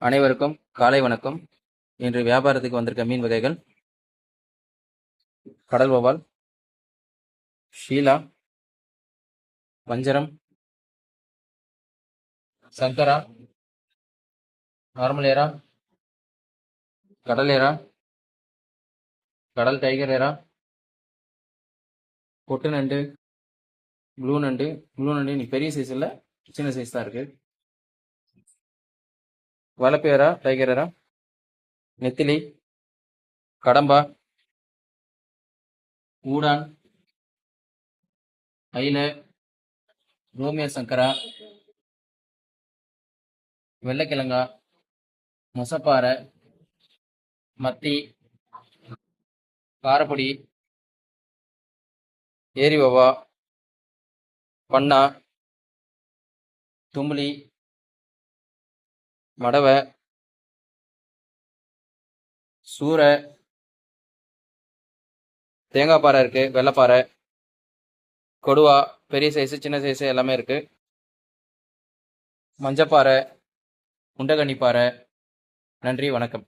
அனைவருக்கும் காலை வணக்கம். இன்று வியாபாரத்துக்கு வந்திருக்க மீன் வகைகள்: கடல் வவ்வால், ஷீலா, வஞ்சரம், சங்கரா, நார்மல் ஏரா, கடல் ஏரா, கடல் டைகர் ஏரா, பொட்டு நண்டு, ப்ளூ நண்டு. இன்னைக்கு பெரிய சைஸ் இல்லை, சின்ன சைஸ் தான் இருக்கு. வளப்பு ஏரா, டைகர் ஏரா, நெத்திலி, கடம்பா, ஊடான், ஐல, ரோமியோ சங்கரா, வெள்ளைக்கிழங்கா, மொசப்பாறை, மத்தி, காரப்பொடி, ஏரி வவ்வா, பண்ணா, தும்புலி, மடவை, சூறை, தேங்காய் பாறை இருக்கு, வெள்ளைப்பாறை, கொடுவா, பெரிய சைஸு சின்ன சைஸு எல்லாமே இருக்கு. மஞ்சப்பாறை, முண்டகண்ணி பாறை. நன்றி, வணக்கம்.